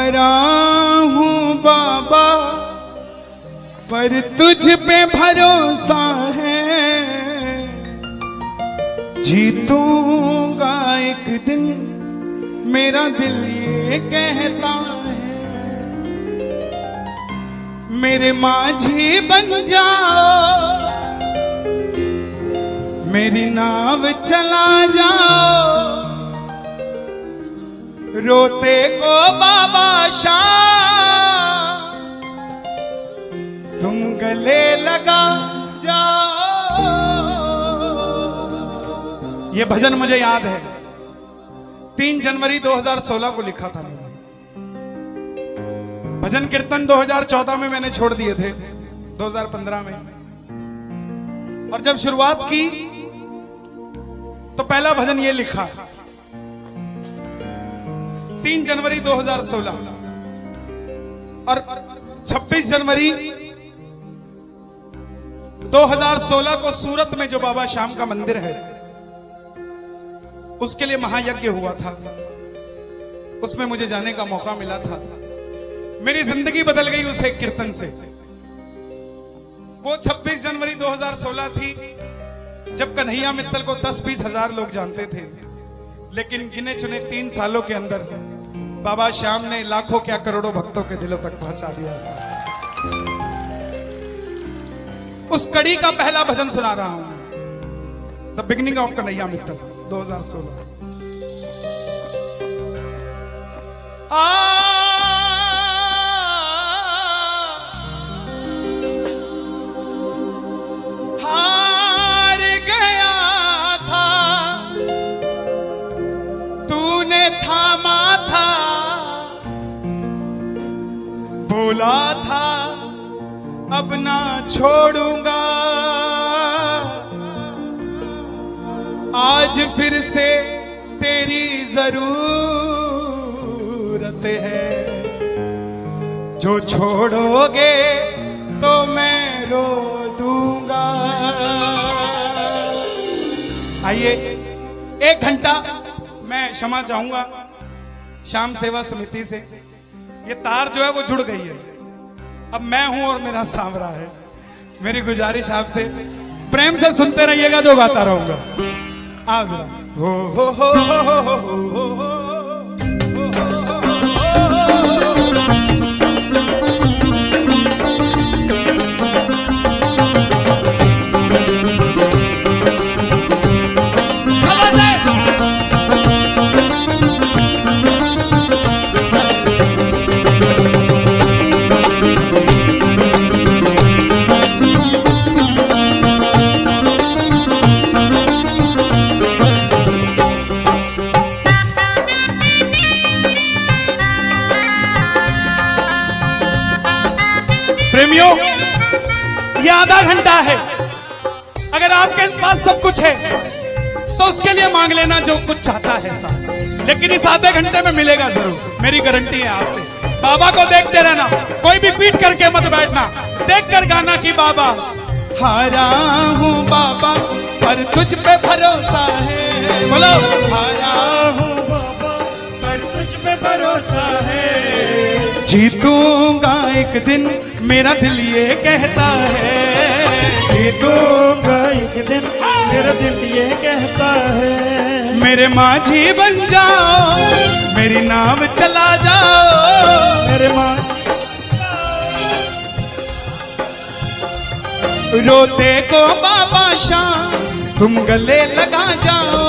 हारा हूँ बाबा पर तुझ पे भरोसा है, जीतूंगा एक दिन मेरा दिल ये कहता है। मेरे माझी बन जाओ, मेरी नाव चला जाओ, रोते को बाबा शाम तुम गले लगा जाओ। ये भजन मुझे याद है, 3 जनवरी 2016 को लिखा था मैंने। भजन कीर्तन 2014 में मैंने छोड़ दिए थे, 2015 में। और जब शुरुआत की तो पहला भजन ये लिखा 3 जनवरी 2016। और 26 जनवरी 2016 को सूरत में जो बाबा श्याम का मंदिर है उसके लिए महायज्ञ हुआ था, उसमें मुझे जाने का मौका मिला था। मेरी जिंदगी बदल गई उस एक कीर्तन से। वो 26 जनवरी 2016 थी जब कन्हैया मित्तल को 10-20 हजार लोग जानते थे, लेकिन गिने चुने 3 सालों के अंदर बाबा श्याम ने लाखों क्या करोड़ों भक्तों के दिलों तक पहुंचा दिया। उस कड़ी का पहला भजन सुना रहा हूं, the beginning of Kanhaiya Mittal 2016। हार गया था तूने थामा था, बोला था अब ना छोड़ूंगा, आज फिर से तेरी जरूरत है, जो छोड़ोगे तो मैं रो दूंगा। आइए 1 घंटा मैं क्षमा चाहूंगा श्याम सेवा समिति से। ये तार जो है वो जुड़ गई है, अब मैं हूं और मेरा सांवरा है। मेरी गुजारिश आपसे प्रेम से सुनते रहिएगा, जो गाता रहूंगा। आज हो हो हो हो हो हो हो हो। प्रेमियों, ये आधा घंटा है। अगर आपके पास सब कुछ है तो उसके लिए मांग लेना जो कुछ चाहता है साहब, लेकिन इस आधे घंटे में मिलेगा जरूर, मेरी गारंटी है आपसे। बाबा को देखते रहना, कोई भी पीट करके मत बैठना, देख कर गाना कि बाबा हारा हूँ बाबा पर तुझ पे भरोसा है। बोलो हारा हूँ बाबा पर तुझ पे भरोसा है, जीतूंगा एक दिन मेरा दिल ये कहता है, जीतूंगा एक दिन मेरा दिल ये कहता है। मेरे माझी बन जाओ, मेरी नाव चला जाओ, मेरे माझी रोते को बाबा शाम तुम गले लगा जाओ।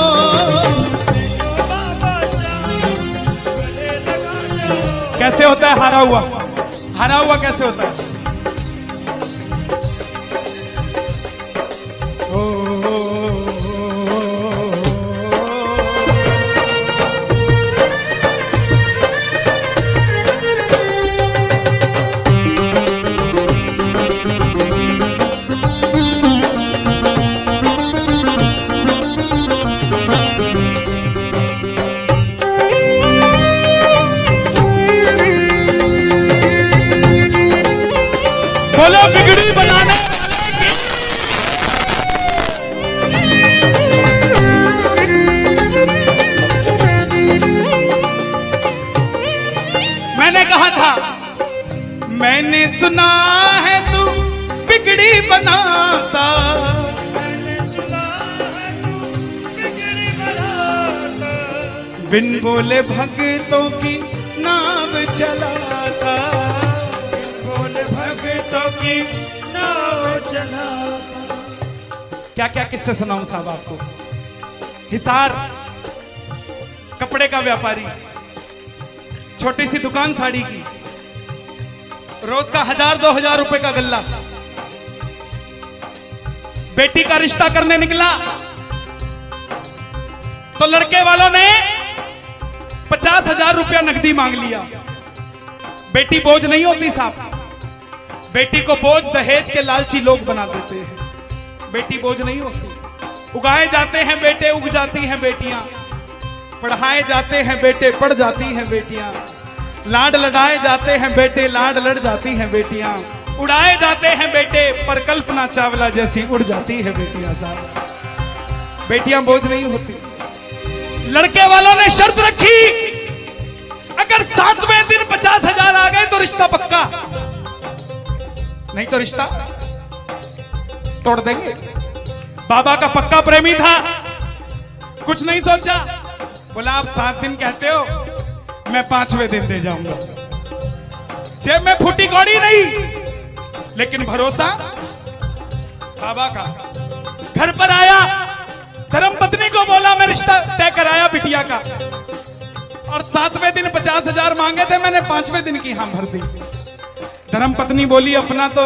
कैसे होता है हारा हुआ? हारा हुआ कैसे होता है? सुना है तू बिगड़ी बनाता, मैंने सुना है तू बिगड़ी बनाता, बिन बोले भक्तों की नाव चलाता, बोले भक्तों की नाव चलाता। क्या क्या किस्से सुनाऊं साहब आपको। हिसार कपड़े का व्यापारी, छोटी सी दुकान साड़ी की, रोज का 1000-2000 रुपए का गल्ला। बेटी का रिश्ता करने निकला तो लड़के वालों ने 50,000 रुपया नकदी मांग लिया। बेटी बोझ नहीं होती साहब, बेटी को बोझ दहेज के लालची लोग बना देते हैं। बेटी बोझ नहीं होती, उगाए जाते हैं बेटे, उग जाती हैं बेटियां, पढ़ाए जाते हैं बेटे, पढ़ जाती हैं बेटियां, लाड लड़ाए जाते हैं बेटे, लाड लड़ जाती हैं बेटियां, उड़ाए जाते हैं बेटे, पर कल्पना चावला जैसी उड़ जाती है बेटियां। साहब बेटियां बोझ नहीं होती। लड़के वालों ने शर्त रखी, अगर 7वें दिन 50,000 आ गए तो रिश्ता पक्का, नहीं तो रिश्ता तोड़ देंगे। बाबा का पक्का प्रेमी था, कुछ नहीं सोचा, बोला आप 7 दिन कहते हो, मैं 5वें दिन दे जाऊंगा। जेब में फूटी कौड़ी नहीं, लेकिन भरोसा बाबा का। घर पर आया, धर्मपत्नी को बोला मैं रिश्ता तय कराया बिटिया का, और 7वें दिन 50,000 मांगे थे, मैंने 5वें दिन की हां भर दी। धर्मपत्नी बोली अपना तो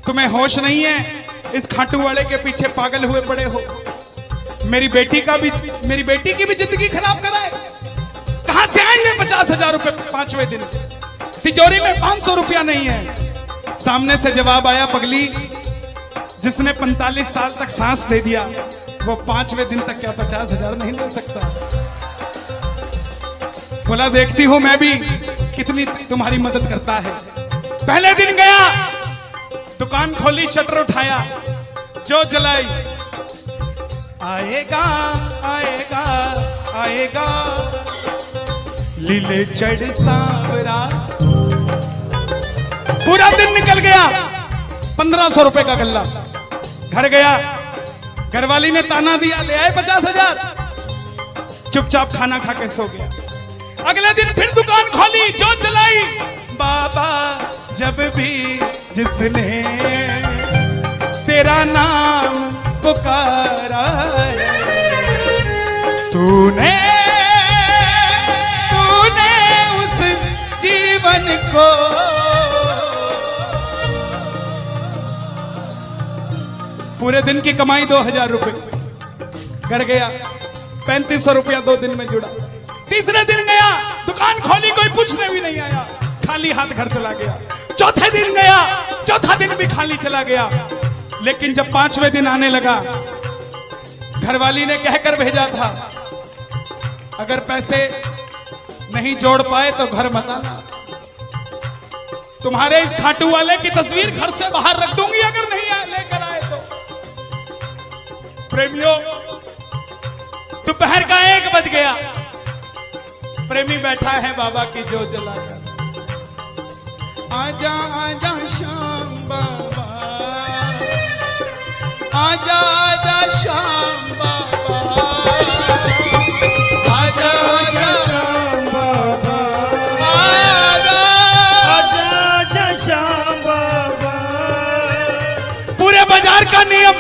तुम्हें होश नहीं है, इस खाटू वाले के पीछे पागल हुए पड़े हो, मेरी बेटी की भी जिंदगी खराब कराए। कहां से आएंगे 50,000 रुपए 5वें दिन, तिजोरी में 500 रुपया नहीं है। सामने से जवाब आया, पगली जिसने 45 साल तक सांस दे दिया वो 5वें दिन तक क्या 50,000 नहीं ले सकता। बोला देखती हूं मैं भी कितनी तुम्हारी मदद करता है। पहले दिन गया, दुकान खोली, शटर उठाया, जो जलाई, आएगा आएगा आएगा लीले चढ़ सांवरा। पूरा दिन निकल गया, 1500 रुपए का गल्ला। घर गया, घरवाली ने ताना दिया, ले आए 50,000, चुपचाप खाना खा के सो गया। अगले दिन फिर दुकान खोली, जो चलाई, बाबा जब भी जिसने तेरा नाम पुकारा तूने उस जीवन को पूरे दिन की कमाई 2000 रुपए। घर गया, 3500 रुपया 2 दिन में जुड़ा। तीसरे दिन गया, दुकान खोली, कोई पूछने भी नहीं आया, खाली हाथ घर चला गया। चौथे दिन गया, चौथा दिन भी खाली चला गया। लेकिन जब 5वें दिन आने लगा, घरवाली ने कहकर भेजा था, अगर पैसे नहीं जोड़ पाए तो घर मत आना, तुम्हारे इस खाटू वाले की तस्वीर घर से बाहर रख दूंगी अगर नहीं लेकर आए तो। प्रेमियों, दोपहर का 1 बज गया, प्रेमी बैठा है बाबा की जोत जलाकर। आजा आजा श्याम बाबा, आजा आजा श्याम बाबा, आजा आजा श्याम बाबा, आजा आजा आजा श्याम बाबा। पूरे बाजार का नियम,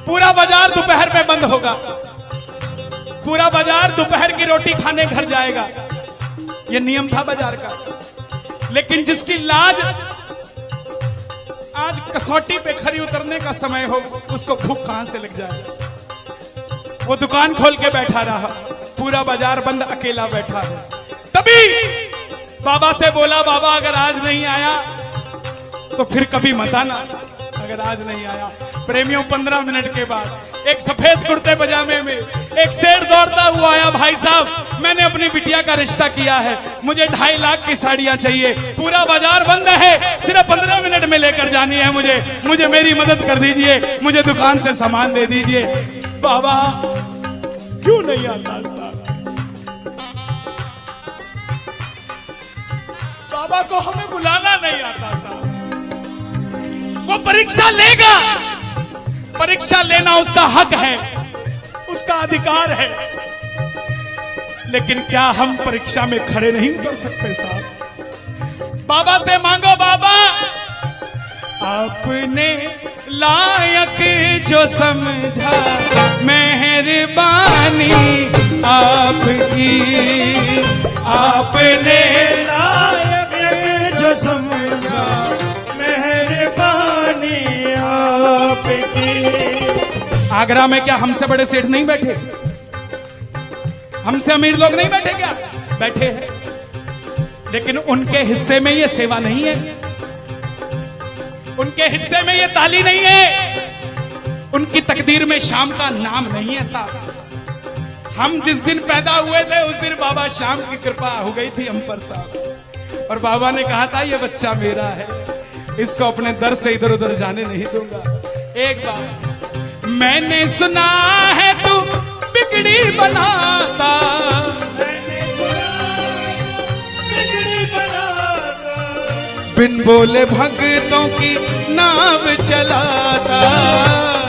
पूरा बाजार दोपहर में बंद होगा, पूरा बाजार दोपहर की रोटी खाने घर जाएगा। यह नियम था बाजार का। लेकिन जिसकी लाज आज कसौटी पे खरी उतरने का समय हो, उसको भूख कहां से लग जाए। वो दुकान खोल के बैठा रहा, पूरा बाजार बंद, अकेला बैठा है। तभी बाबा से बोला, बाबा अगर आज नहीं आया तो फिर कभी मत आना, अगर आज नहीं आया। प्रेमियों, 15 मिनट के बाद एक सफेद कुर्ते पजामे में एक शेर दौड़ता हुआ आया, भाई साहब मैंने अपनी बिटिया का रिश्ता किया है, मुझे 2.5 लाख की साड़ियां चाहिए, पूरा बाजार बंद है, सिर्फ 15 मिनट में लेकर जानी है मुझे मेरी मदद कर दीजिए, मुझे दुकान से सामान दे दीजिए। बाबा क्यों नहीं आता साहब? बाबा पापा को हमें बुलाना नहीं आता साहब। वो परीक्षा लेगा, परीक्षा लेना उसका हक है, उसका अधिकार है, लेकिन क्या हम परीक्षा में खड़े नहीं उतर सकते साहब? बाबा से मांगो, बाबा आपने लायक जो समझा, मेहरबानी आपकी, आपने लायक जो समझा, मेहरबानी आपकी। आगरा में क्या हमसे बड़े सेठ नहीं बैठे? हमसे अमीर लोग नहीं बैठे क्या? बैठे हैं, लेकिन उनके हिस्से में ये सेवा नहीं है, उनके हिस्से में ये ताली नहीं है, उनकी तकदीर में शाम का नाम नहीं है साहब। हम जिस दिन पैदा हुए थे उस दिन बाबा शाम की कृपा हो गई थी हम पर साहब, और बाबा ने कहा था ये बच्चा मेरा है, इसको अपने दर से इधर उधर जाने नहीं दूंगा। एक बार मैंने सुना है तू बिगड़ी बनाता, बिन बोले भक्तों की नाव चलाता,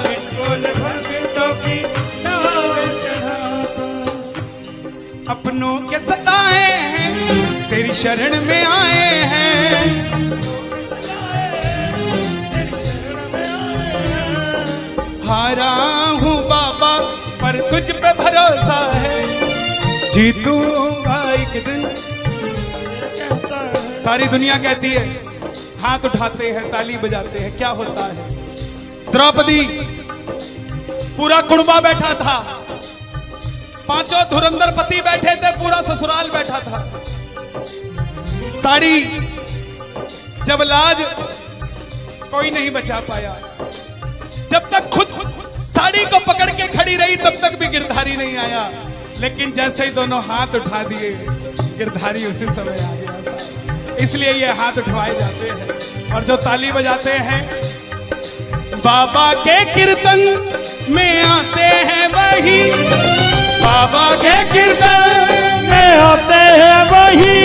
बिन बोले भक्तों की नाव चलाता। अपनों के सताए हैं तेरी शरण में आए हैं, हारा हूँ बाबा पर तुझ पे भरोसा है, जीतूंगा एक दिन। सारी दुनिया कहती है, हाथ उठाते हैं, ताली बजाते हैं, क्या होता है? द्रौपदी पूरा कुणबा बैठा था, पांचों धुरंधर पति बैठे थे, पूरा ससुराल बैठा था। साड़ी जब लाज कोई नहीं बचा पाया, जब तक खुद साड़ी को पकड़ के खड़ी रही तब तक भी गिरधारी नहीं आया, लेकिन जैसे ही दोनों हाथ उठा दिए गिरधारी उसी समय आ गया। इसलिए ये हाथ उठवाए जाते हैं, और जो ताली बजाते हैं बाबा के कीर्तन में आते हैं वही, बाबा के कीर्तन में आते हैं वही,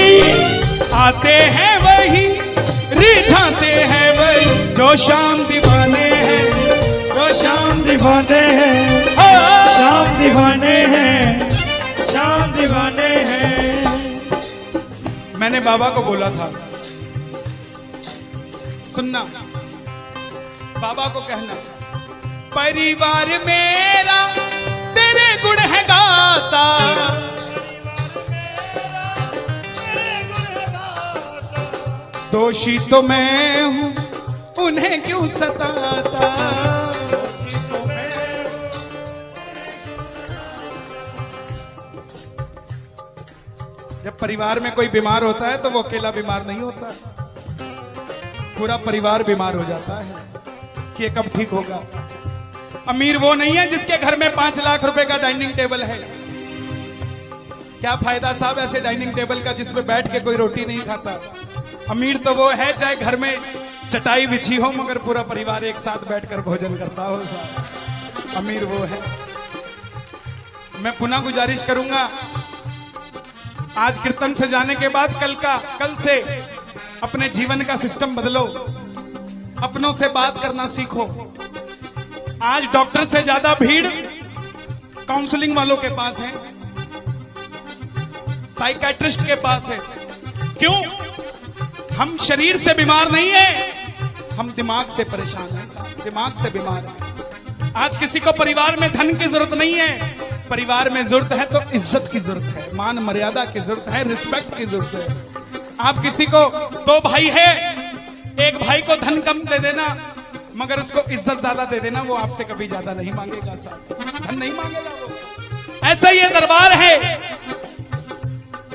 आते हैं वही, रिझाते हैं वही, जो शाम दीवाने हैं, जो शाम दीवाने हैं, शाम दीवाने हैं, शाम दीवाने हैं। मैंने बाबा को बोला था, सुनना, बाबा को कहना, परिवार मेरा तेरे गुण है गाता, दोषी तो मैं हूं उन्हें क्यों सताता, जब परिवार में कोई बीमार होता है तो वो अकेला बीमार नहीं होता, पूरा परिवार बीमार हो जाता है कि ये कब ठीक होगा। अमीर वो नहीं है जिसके घर में 5 लाख रुपए का डाइनिंग टेबल है, क्या फायदा साहब ऐसे डाइनिंग टेबल का जिसपे बैठ के कोई रोटी नहीं खाता। अमीर तो वो है चाहे घर में चटाई बिछी हो मगर पूरा परिवार एक साथ बैठकर भोजन करता हो साहब, अमीर वो है। मैं पुनः गुजारिश करूंगा, आज कीर्तन से जाने के बाद कल से अपने जीवन का सिस्टम बदलो, अपनों से बात करना सीखो। आज डॉक्टर से ज्यादा भीड़ काउंसलिंग वालों के पास है, साइकियाट्रिस्ट के पास है। क्यों? हम शरीर से बीमार नहीं है, हम दिमाग से परेशान हैं, दिमाग से बीमार हैं। आज किसी को परिवार में धन की जरूरत नहीं है, परिवार में जरूरत है तो इज्जत की जरूरत है, मान मर्यादा की जरूरत है, रिस्पेक्ट की जरूरत है। आप किसी को 2 भाई है, एक भाई को धन कम दे देना मगर उसको इज्जत ज्यादा दे देना, वो आपसे कभी ज्यादा नहीं मांगेगा साहब, धन नहीं मांगेगा वो। ऐसा ये दरबार है,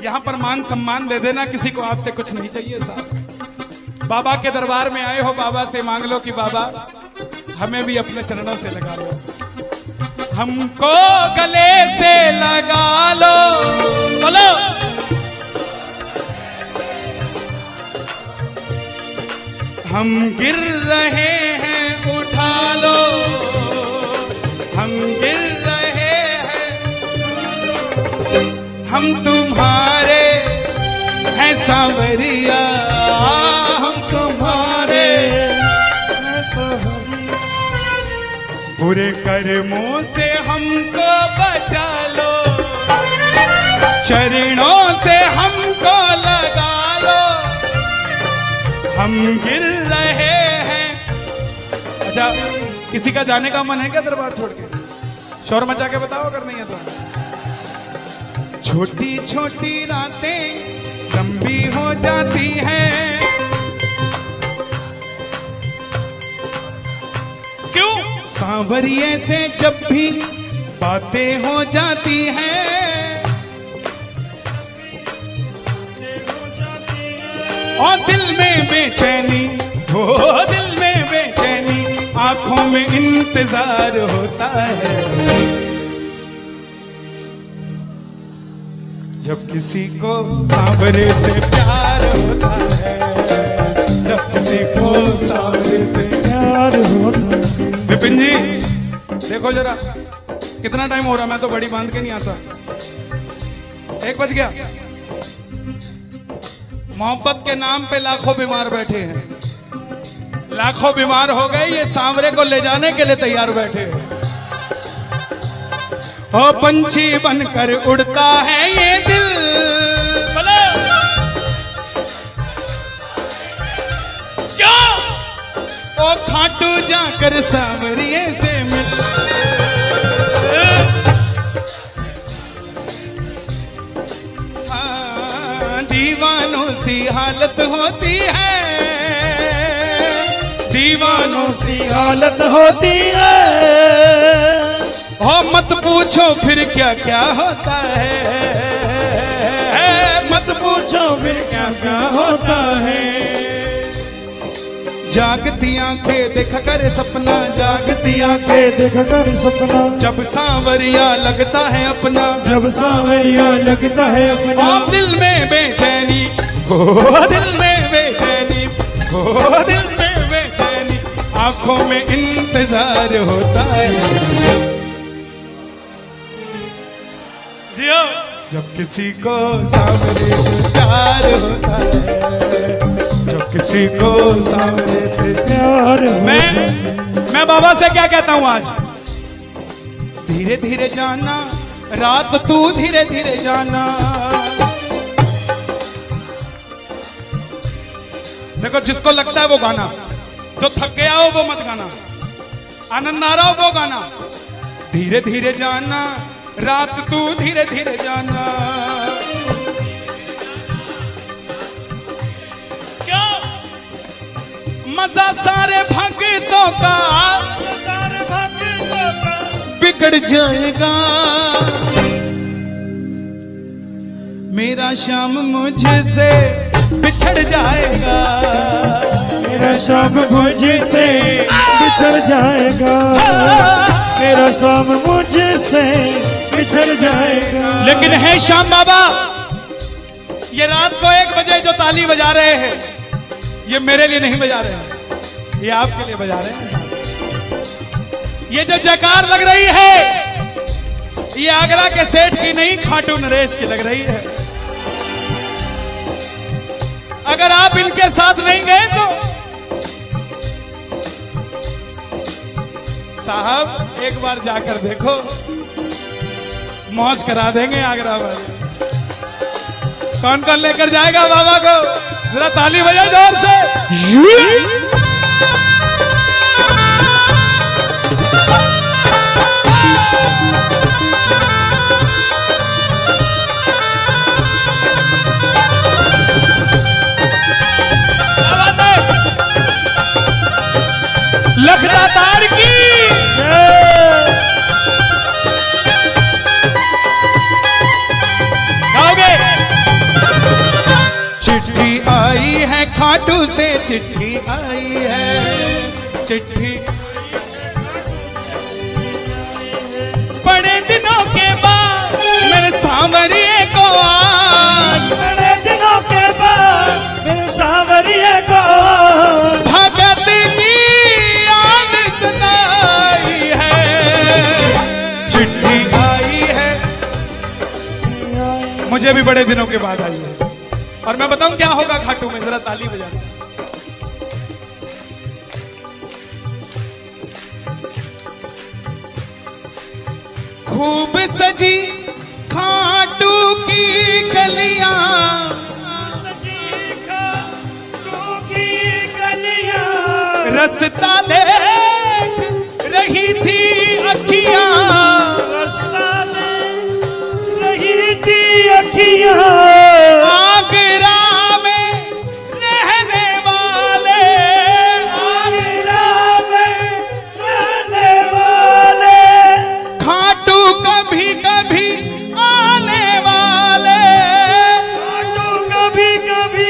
यहां पर मान सम्मान दे देना, किसी को आपसे कुछ नहीं चाहिए साहब। बाबा के दरबार में आए हो, बाबा से मांग लो कि बाबा हमें भी अपने चरणों से लगा लो, हमको गले से लगा लो, बोलो हम गिर रहे हैं उठा लो, हम गिर रहे हैं, हम तुम्हारे हैं सांवरिया। बुरे कर्मों से हमको बचा लो, चरणों से हमको लगा लो, हम गिर रहे हैं। अच्छा, किसी का जाने का मन है क्या दरबार छोड़ के? शोर मचा के बताओ अगर नहीं है तो। छोटी छोटी रातें लंबी हो जाती हैं, क्यों? सांवरिये से जब भी बातें हो जाती हैं, और दिल में बेचैनी, हो दिल में बेचैनी, आंखों में इंतजार होता है। जब किसी को सांवरे से प्यार होता है, जब किसी को सांवरे से प्यार होता है। विपिन जी देखो जरा, कितना टाइम हो रहा, मैं तो बड़ी बांध के नहीं आता। 1 बज गया। मोहब्बत के नाम पे लाखों बीमार बैठे हैं, लाखों बीमार हो गए, ये सांवरे को ले जाने के लिए तैयार बैठे हैं। ओ पंछी बनकर उड़ता है ये दिल, बोलो क्या? ओ खाटू जाकर सांवरिये से मिल, दीवानों सी हालत होती है, दीवानों सी हालत होती है। हो मत पूछो फिर क्या क्या होता है, मत पूछो फिर क्या क्या होता है। जागती आंखें देखा कर सपना, जागती आंखें देखा कर सपना, जब सांवरिया लगता है अपना, जब सांवरिया लगता है अपना। और दिल में बेचैनी, हो दिल में बेचैनी, हो दिल में बेचैनी, आंखों में इंतजार होता है। जियो, जब किसी को सांवरे से प्यार होता है, जब किसी को सांवरे से प्यार होता है। मैं बाबा से क्या कहता हूं आज? धीरे धीरे जाना, रात तू धीरे धीरे जाना। देखो, जिसको लगता है वो गाना, जो थक गया हो वो मत गाना, आनंद आ रहा हो वो गाना। धीरे धीरे जाना, रात तू धीरे धीरे जाना। क्या मजा सारे भक्तों का, सारे भक्तों का बिगड़ जाएगा। मेरा श्याम मुझसे बिछड़ जाएगा, मेरा श्याम मुझसे बिछड़ जाएगा, मेरा श्याम मुझसे बिछड़ जाएगा। लेकिन है श्याम बाबा, ये रात को 1 बजे जो ताली बजा रहे हैं, ये मेरे लिए नहीं बजा रहे हैं, ये आपके लिए बजा रहे हैं। ये जो जयकार लग रही है, ये आगरा के सेठ की नहीं, खाटू नरेश की लग रही है। अगर आप इनके साथ नहीं गए तो साहब एक बार जाकर देखो, मौज करा देंगे आगरा वाले। कौन कौन लेकर जाएगा बाबा को? जरा ताली बजाए जोर से। लखदातार की गाओगे? चिट्ठी आई है खाटू से, चिट्ठी आई है, चिट्ठी बड़े दिनों के बाद मेरे सांवरिये को आज, बड़े दिनों के बाद मेरे सांवरिये को भगत की याद सताई है। चिट्ठी आई है, मुझे भी बड़े दिनों के बाद आई है। और मैं बताऊं क्या होगा खाटू में, जरा ताली बजाना। खूब सजी खाटू की गलियां, सजी खाटू की गलियां, रास्ता देख रही थी अखियां, रास्ता देख रही थी अखियां, आगरा में रहने वाले, आगरा में रहने वाले, खाटू कभी कभी आने वाले, खाटू कभी कभी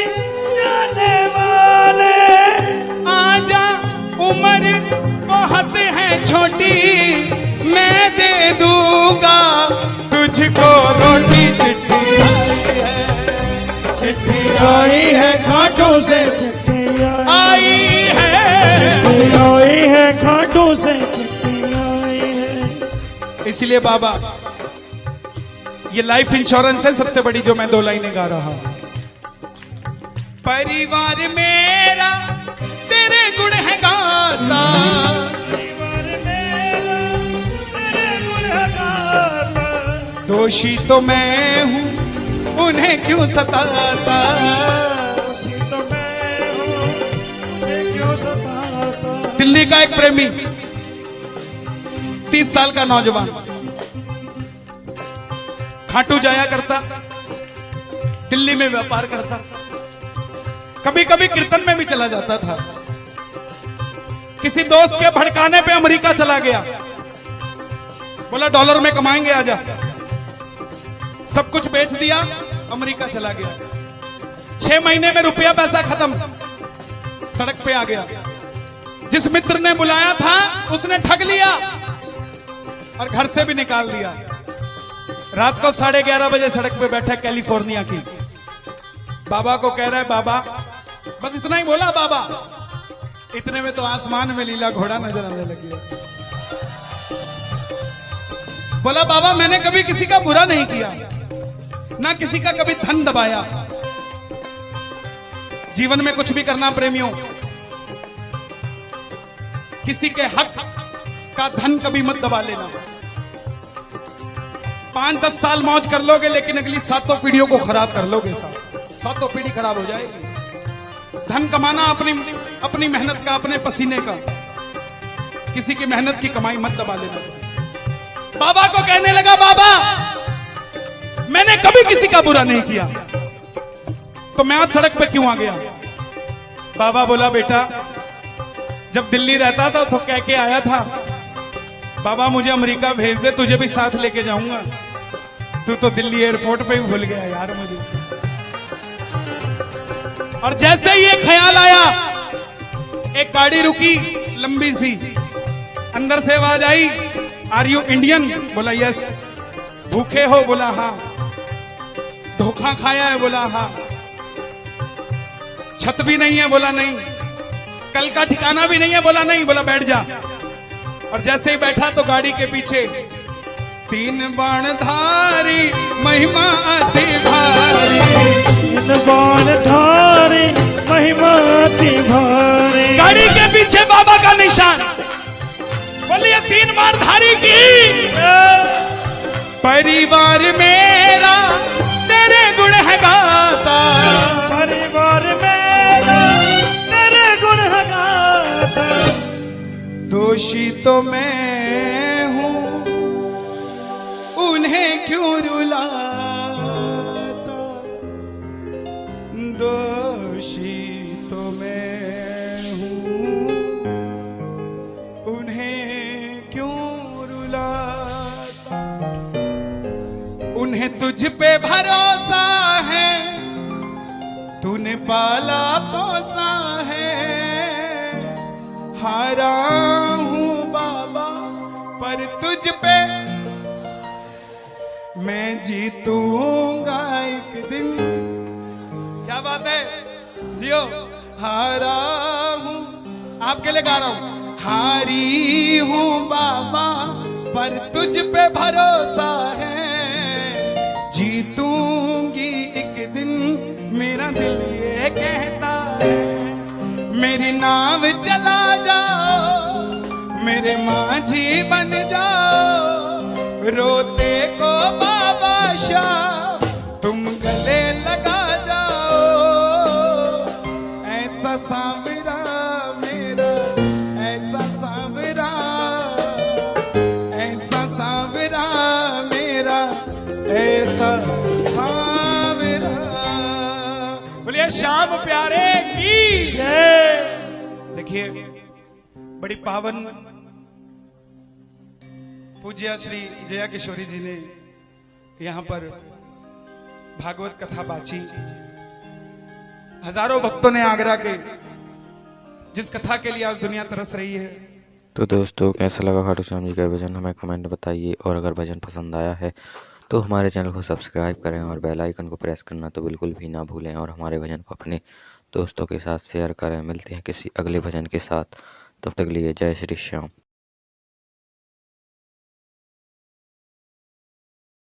जाने वाले, आजा उम्र बहुत है छोटी, मैं दे दूंगा तुझको रोटी। चिट्ठी चिट्ठी आई है खाटू से, चिट्ठी आई है। आई है खाटू से, चिट्ठी आई है। इसलिए बाबा ये लाइफ इंश्योरेंस है सबसे बड़ी जो मैं 2 लाइनें गा रहा हूं। परिवार मेरा तेरे गुण है गाता, परिवार मेरा तेरे गुण गाता, दोषी तो मैं हूं उन्हें क्यों सताता। उसी तो मैं हूँ, मुझे क्यों सताता। दिल्ली का एक प्रेमी 30 साल का नौजवान खाटू जाया करता, दिल्ली में व्यापार करता, कभी कभी कीर्तन में भी चला जाता था। किसी दोस्त के भड़काने पे अमेरिका चला गया, बोला डॉलर में कमाएंगे आजा, सब कुछ बेच दिया, अमेरिका चला गया। 6 महीने में रुपया पैसा खत्म, सड़क पे आ गया। जिस मित्र ने बुलाया था उसने ठग लिया और घर से भी निकाल दिया। रात को 11:30 बजे सड़क पे बैठा कैलिफोर्निया की, बाबा को कह रहा है बाबा, बस इतना ही बोला बाबा, इतने में तो आसमान में लीला घोड़ा नजर आने लगी। बोला बाबा मैंने कभी किसी का बुरा नहीं किया, ना किसी का कभी धन दबाया। जीवन में कुछ भी करना प्रेमियों, किसी के हक का धन कभी मत दबा लेना। 5-10 साल मौज कर लोगे लेकिन अगली 7 पीढ़ियों को खराब कर लोगे। 7 पीढ़ी खराब हो जाएगी। धन कमाना अपनी मेहनत का, अपने पसीने का, किसी की मेहनत की कमाई मत दबा लेना। बाबा को कहने लगा बाबा मैंने कभी किसी का बुरा नहीं किया, तो मैं आज सड़क पे क्यों आ गया। बाबा बोला बेटा जब दिल्ली रहता था तो कह के आया था बाबा मुझे अमेरिका भेज दे, तुझे भी साथ लेके जाऊंगा। तू तो दिल्ली एयरपोर्ट पे ही भूल गया यार मुझे। और जैसे ही ये ख्याल आया, एक गाड़ी रुकी लंबी सी, अंदर से आवाज आई आर यू इंडियन? बोला यस। भूखे हो? बोला हाँ। धोखा खाया है? बोला हाँ। छत भी नहीं है? बोला नहीं। कल का ठिकाना भी नहीं है? बोला नहीं। बोला बैठ जा। और जैसे ही बैठा तो गाड़ी के पीछे 3 बाणधारी महिमा अति भारी, 3 बाणधारी महिमा अति भारी। गाड़ी के पीछे बाबा का निशान। बोलिए 3 बाणधारी की। परिवार मेरा तेरे गुण है गाता, परिवार मेरा तेरे गुण है गाता। दोषी तो मैं हूं उन्हें क्यों रुलाता, दोषी तो मैं हूं उन्हें क्यों रुलाता। उन्हें तुझ पे भरोसा है, तूने पाला पोसा है। हारा हूं बाबा पर तुझ पे मैं जीतूंगा एक दिन। क्या बात है, जियो। हारा हूं, आपके लिए गा रहा हूं। हारी हूं बाबा पर तुझ पे भरोसा है, जीतूंगी एक दिन मेरा दिल ये कहता है। मेरी नाव चला जाओ, मेरे माझी बन जाओ, रोते को बाबा शाह तुम गले लगा जाओ, ऐसा सांवरा मेरा, ऐसा सांवरा, ऐसा सांवरा मेरा, ऐसा सांवरा। बोलिए श्याम प्यारे की जय। देखिए बड़ी पावन पूज्य श्री जया किशोरी जी ने यहाँ पर भागवत कथा बाची। हजारों भक्तों ने आगरा के जिस कथा के लिए आज दुनिया तरस रही है। तो दोस्तों कैसा लगा खाटू श्याम जी का भजन हमें कमेंट में बताइए, और अगर भजन पसंद आया है तो हमारे चैनल को सब्सक्राइब करें और बेल आइकन को प्रेस करना तो बिल्कुल भी ना भूलें, और हमारे भजन को अपने दोस्तों के साथ शेयर करें। मिलते हैं किसी अगले भजन के साथ, तब तक के लिए जय श्री श्याम।